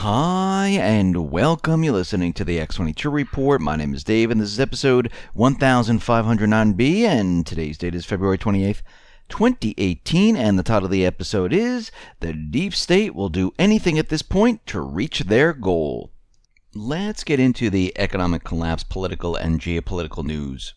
Hi, and welcome. You're listening to the X22 Report. My name is Dave, and this is episode 1509B, and today's date is February 28th, 2018, and the title of the episode is The Deep State Will Do Anything at This Point to Reach Their Goal. Let's get into the economic collapse, political, and geopolitical news.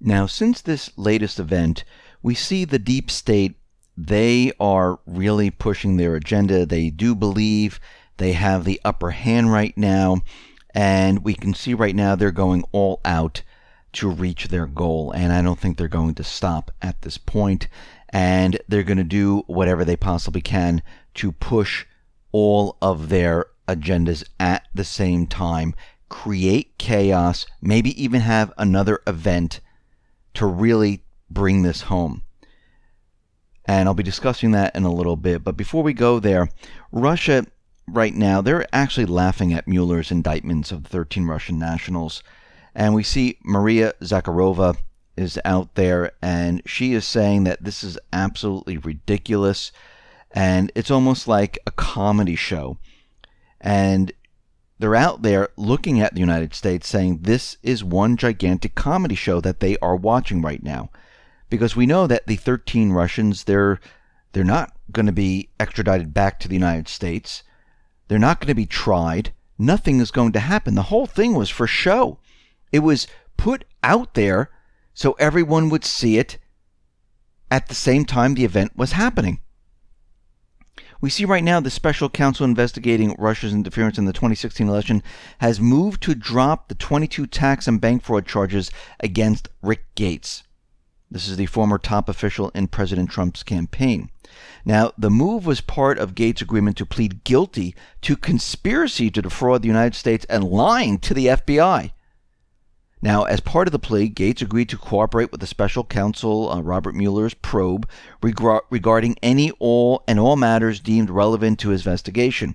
Now, since this latest event, we see the deep state, they are really pushing their agenda. They do believe they have the upper hand right now, and we can see right now they're going all out to reach their goal, and I don't think they're going to stop at this point, and they're going to do whatever they possibly can to push all of their agendas at the same time, create chaos, maybe even have another event to really bring this home. And I'll be discussing that in a little bit. But before we go there, Russia right now, they're actually laughing at Mueller's indictments of the 13 Russian nationals. And we see Maria Zakharova is out there, and she is saying that this is absolutely ridiculous. And it's almost like a comedy show. And they're out there looking at the United States saying this is one gigantic comedy show that they are watching right now. Because we know that the 13 Russians, they're not going to be extradited back to the United States. They're not going to be tried. Nothing is going to happen. The whole thing was for show. It was put out there so everyone would see it at the same time the event was happening. We see right now the special counsel investigating Russia's interference in the 2016 election has moved to drop the 22 tax and bank fraud charges against Rick Gates. This is the former top official in President Trump's campaign. Now, the move was part of Gates' agreement to plead guilty to conspiracy to defraud the United States and lying to the FBI. Now, as part of the plea, Gates agreed to cooperate with the special counsel Robert Mueller's probe regarding all matters deemed relevant to his investigation.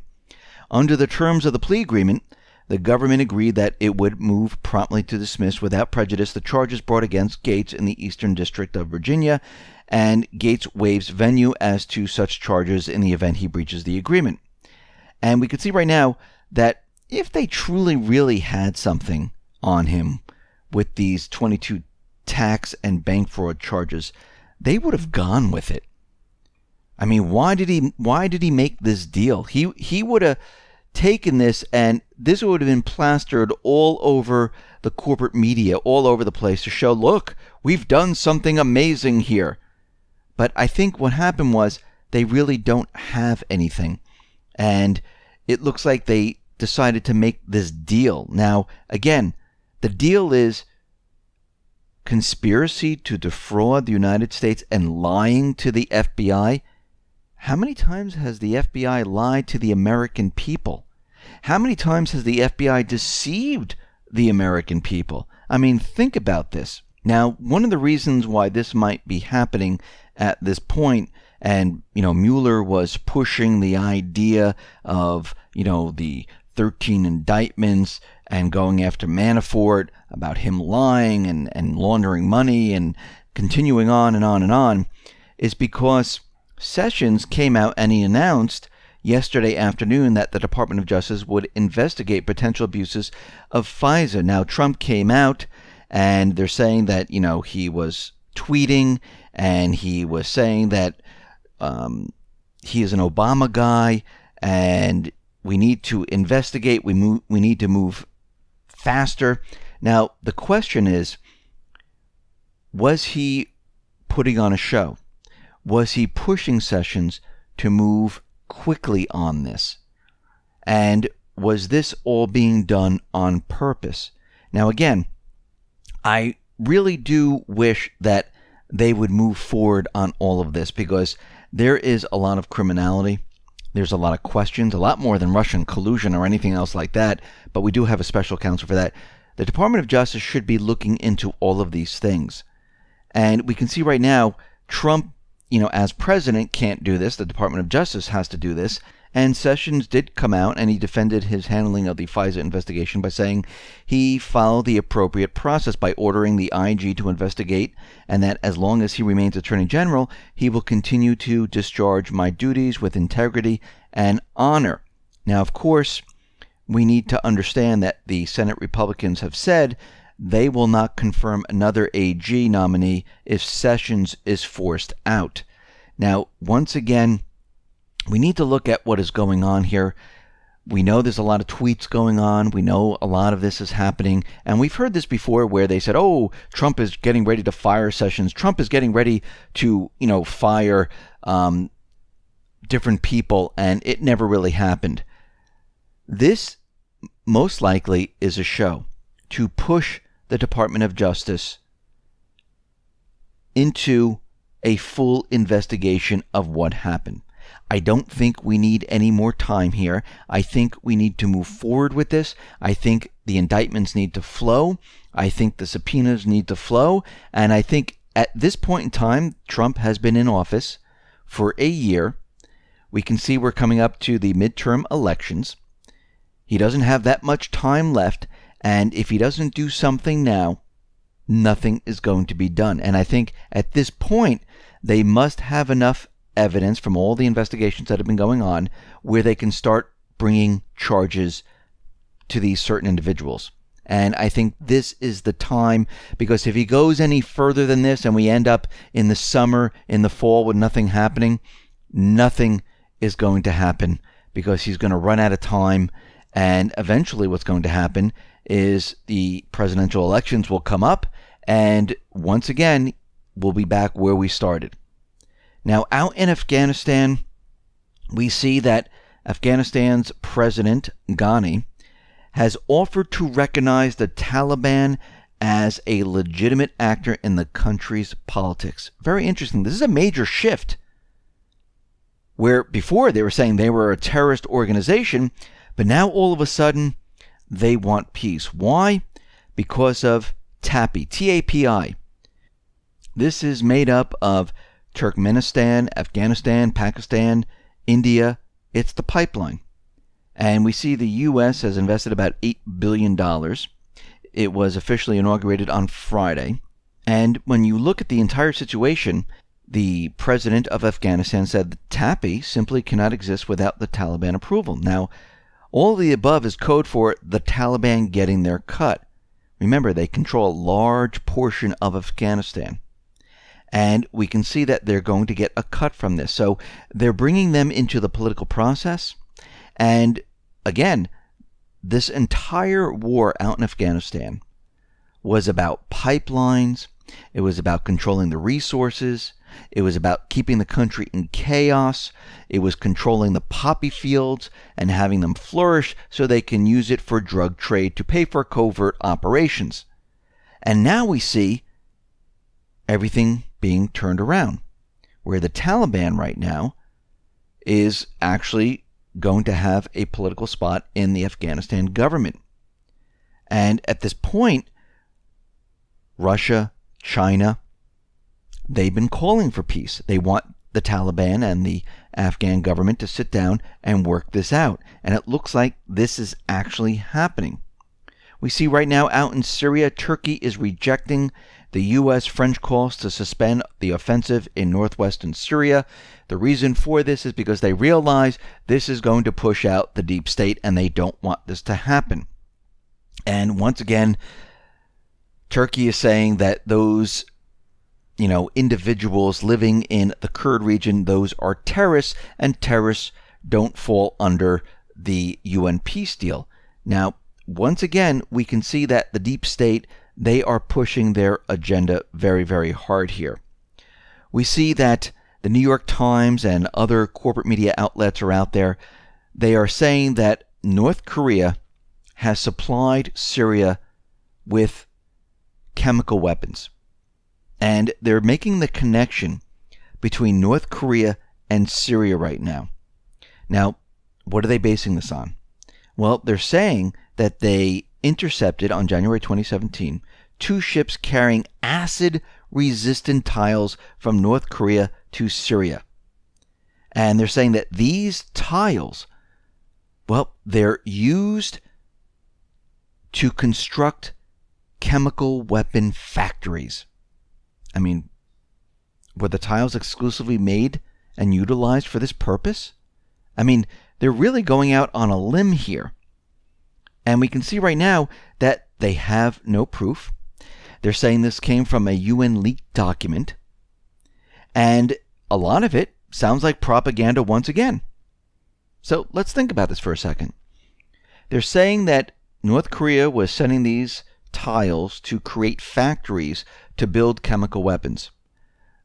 Under the terms of the plea agreement, the government agreed that it would move promptly to dismiss without prejudice the charges brought against Gates in the Eastern District of Virginia, and Gates waives venue as to such charges in the event he breaches the agreement. And we can see right now that if they truly really had something on him with these 22 tax and bank fraud charges, they would have gone with it. I mean, why did he make this deal? He would have taken this, and this would have been plastered all over the corporate media, all over the place to show, look, we've done something amazing here. But I think what happened was they really don't have anything. And it looks like they decided to make this deal. Now, again, the deal is conspiracy to defraud the United States and lying to the FBI. How many times has the FBI lied to the American people? How many times has the FBI deceived the American people? I mean, think about this. Now, one of the reasons why this might be happening at this point, and, Mueller was pushing the idea of, the 13 indictments and going after Manafort about him lying and laundering money and continuing on and on and on, is because Sessions came out and he announced yesterday afternoon that the Department of Justice would investigate potential abuses of FISA. Now, Trump came out and they're saying that, he was tweeting and he was saying that he is an Obama guy and we need to investigate. We need to move faster. Now, the question is, was he putting on a show? Was he pushing Sessions to move quickly on this? And was this all being done on purpose? Now, again, I really do wish that they would move forward on all of this, because there is a lot of criminality. There's a lot of questions, a lot more than Russian collusion or anything else like that, but we do have a special counsel for that. The Department of Justice should be looking into all of these things. And we can see right now, Trump, as president, can't do this. The Department of Justice has to do this. And Sessions did come out and he defended his handling of the FISA investigation by saying he followed the appropriate process by ordering the IG to investigate, and that as long as he remains Attorney General, he will continue to discharge my duties with integrity and honor. Now, of course, we need to understand that the Senate Republicans have said they will not confirm another AG nominee if Sessions is forced out. Now, once again, we need to look at what is going on here. We know there's a lot of tweets going on. We know a lot of this is happening. And we've heard this before where they said, oh, Trump is getting ready to fire Sessions. Trump is getting ready to, fire different people. And it never really happened. This most likely is a show to push the Department of Justice into a full investigation of what happened. I don't think we need any more time here. I think we need to move forward with this. I think the indictments need to flow. I think the subpoenas need to flow. And I think at this point in time, Trump has been in office for a year. We can see we're coming up to the midterm elections. He doesn't have that much time left. And if he doesn't do something now, nothing is going to be done. And I think at this point, they must have enough evidence from all the investigations that have been going on where they can start bringing charges to these certain individuals. And I think this is the time, because if he goes any further than this and we end up in the summer, in the fall with nothing happening, nothing is going to happen, because he's going to run out of time. And eventually what's going to happen is the presidential elections will come up, and once again, we'll be back where we started. Now, out in Afghanistan, we see that Afghanistan's President Ghani has offered to recognize the Taliban as a legitimate actor in the country's politics. Very interesting. This is a major shift, where before they were saying they were a terrorist organization, but now all of a sudden they want peace. Why? Because of TAPI, T-A-P-I. This is made up of Turkmenistan, Afghanistan, Pakistan, India. It's the pipeline. And we see the U.S. has invested about $8 billion. It was officially inaugurated on Friday. And when you look at the entire situation, the president of Afghanistan said that TAPI simply cannot exist without the Taliban approval. Now, all of the above is code for the Taliban getting their cut. Remember, they control a large portion of Afghanistan. And we can see that they're going to get a cut from this. So they're bringing them into the political process. And again, this entire war out in Afghanistan was about pipelines. It was about controlling the resources. It was about keeping the country in chaos. It was controlling the poppy fields and having them flourish so they can use it for drug trade to pay for covert operations. And now we see everything being turned around, where the Taliban right now is actually going to have a political spot in the Afghanistan government. And at this point, Russia, China, they've been calling for peace. They want the Taliban and the Afghan government to sit down and work this out. And it looks like this is actually happening. We see right now out in Syria, Turkey is rejecting the U.S.-French calls to suspend the offensive in northwestern Syria. The reason for this is because they realize this is going to push out the deep state, and they don't want this to happen. And once again, Turkey is saying that those individuals living in the Kurd region, those are terrorists, and terrorists don't fall under the UN peace deal. Now, once again, we can see that the deep state, they are pushing their agenda very, very hard here. We see that the New York Times and other corporate media outlets are out there. They are saying that North Korea has supplied Syria with chemical weapons. And they're making the connection between North Korea and Syria right now. Now, what are they basing this on? Well, they're saying that they intercepted on January 2017 2 ships carrying acid-resistant tiles from North Korea to Syria. And they're saying that these tiles, well, they're used to construct chemical weapon factories. I mean, were the tiles exclusively made and utilized for this purpose? I mean, they're really going out on a limb here. And we can see right now that they have no proof. They're saying this came from a UN leaked document. And a lot of it sounds like propaganda once again. So let's think about this for a second. They're saying that North Korea was sending these tiles to create factories to build chemical weapons.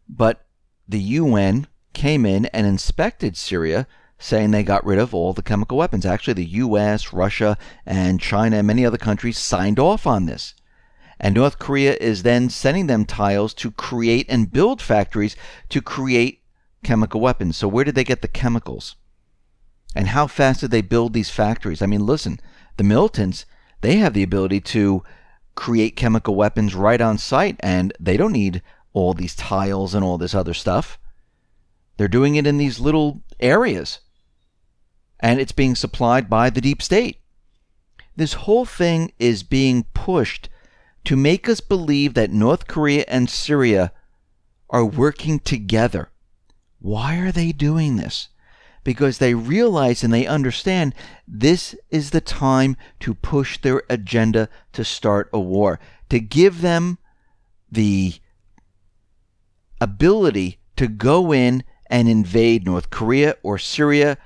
But the UN came in and inspected Syria, saying they got rid of all the chemical weapons. Actually, the US, Russia, and China and many other countries signed off on this. And North Korea is then sending them tiles to create and build factories to create chemical weapons. So where did they get the chemicals? And how fast did they build these factories? I mean, listen, the militants, they have the ability to create chemical weapons right on site, and they don't need all these tiles and all this other stuff. They're doing it in these little areas, and it's being supplied by the deep state. This whole thing is being pushed to make us believe that North Korea and Syria are working together. Why are they doing this? Because they realize and they understand this is the time to push their agenda to start a war, to give them the ability to go in and invade North Korea or Syria,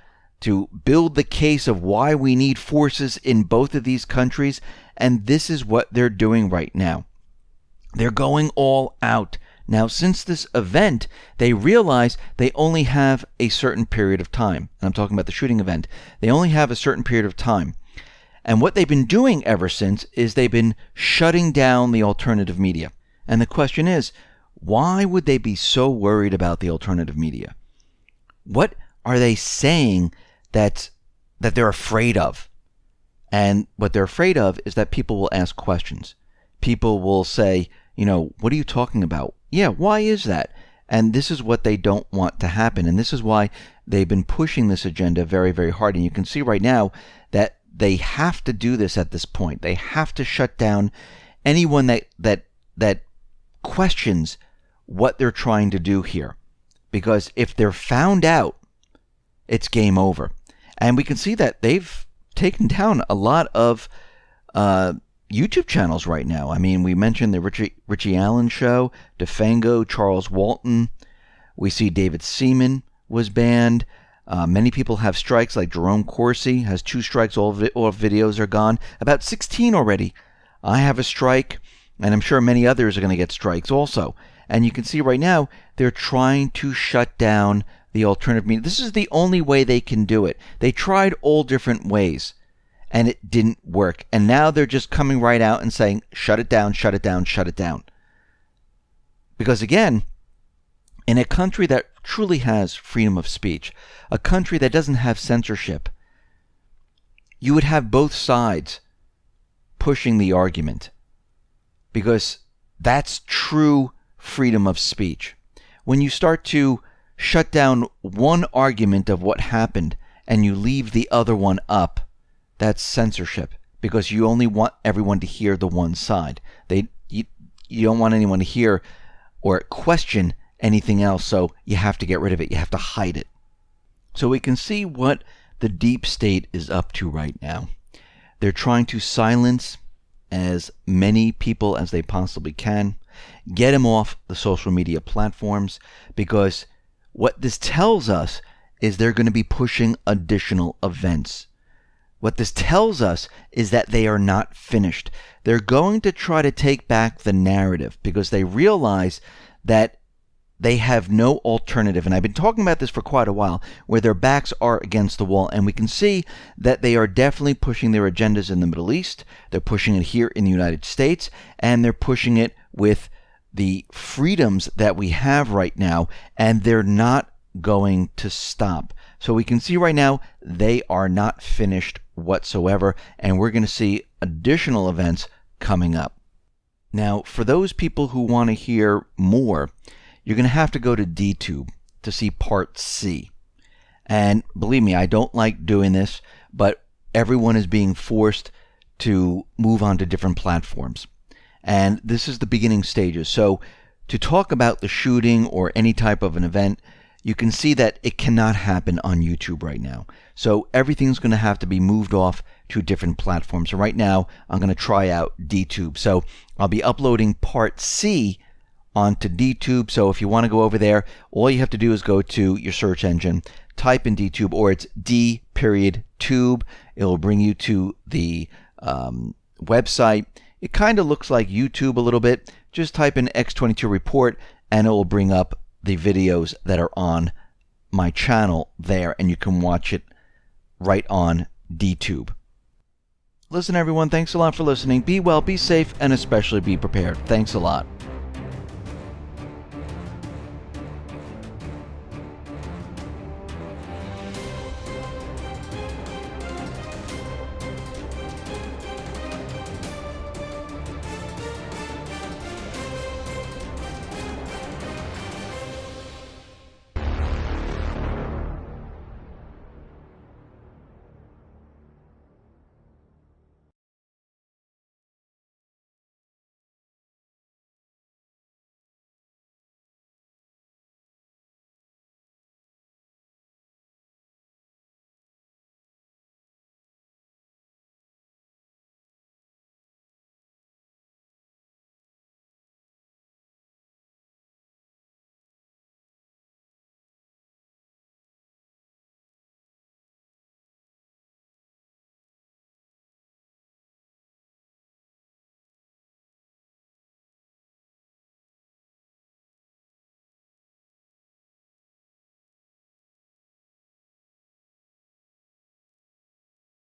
to build the case of why we need forces in both of these countries. And this is what they're doing right now. They're going all out. Now, since this event, they realize they only have a certain period of time. And I'm talking about the shooting event. They only have a certain period of time. And what they've been doing ever since is they've been shutting down the alternative media. And the question is, why would they be so worried about the alternative media? What are they saying that they're afraid of? And what they're afraid of is that people will ask questions. People will say, what are you talking about? Yeah, why is that? And this is what they don't want to happen. And this is why they've been pushing this agenda very, very hard. And you can see right now that they have to do this at this point. They have to shut down anyone that questions what they're trying to do here. Because if they're found out, it's game over. And we can see that they've taken down a lot of YouTube channels right now. I mean, we mentioned the Richie Allen show, DeFango, Charles Walton. We see David Seaman was banned. Many people have strikes, like Jerome Corsi has 2 strikes. All videos are gone. About 16 already. I have a strike, and I'm sure many others are going to get strikes also. And you can see right now, they're trying to shut down the alternative media. This is the only way they can do it. They tried all different ways, and it didn't work. And now they're just coming right out and saying, shut it down, shut it down, shut it down. Because again, in a country that truly has freedom of speech, a country that doesn't have censorship, you would have both sides pushing the argument. Because that's true freedom of speech. When you start to shut down one argument of what happened and you leave the other one up, that's censorship, because you only want everyone to hear the one side. You don't want anyone to hear or question anything else, so you have to get rid of it. You have to hide it. So we can see what the deep state is up to right now. They're trying to silence as many people as they possibly can, get them off the social media platforms, because what this tells us is they're going to be pushing additional events. What this tells us is that they are not finished. They're going to try to take back the narrative because they realize that they have no alternative. And I've been talking about this for quite a while, where their backs are against the wall. And we can see that they are definitely pushing their agendas in the Middle East. They're pushing it here in the United States. And they're pushing it with the freedoms that we have right now. And they're not going to stop. So we can see right now they are not finished whatsoever. And we're going to see additional events coming up. Now, for those people who want to hear more, you're going to have to go to DTube to see Part C. And believe me, I don't like doing this, but everyone is being forced to move on to different platforms. And this is the beginning stages. So to talk about the shooting or any type of an event, you can see that it cannot happen on YouTube right now. So everything's going to have to be moved off to a different platform. So right now, I'm going to try out DTube. So I'll be uploading part C onto DTube. So if you want to go over there, all you have to do is go to your search engine, type in DTube, or it's D.tube. It'll bring you to the website. It kind of looks like YouTube a little bit. Just type in X22 Report and it will bring up the videos that are on my channel there, and you can watch it right on DTube. Listen, everyone, thanks a lot for listening. Be well, be safe, and especially be prepared. Thanks a lot.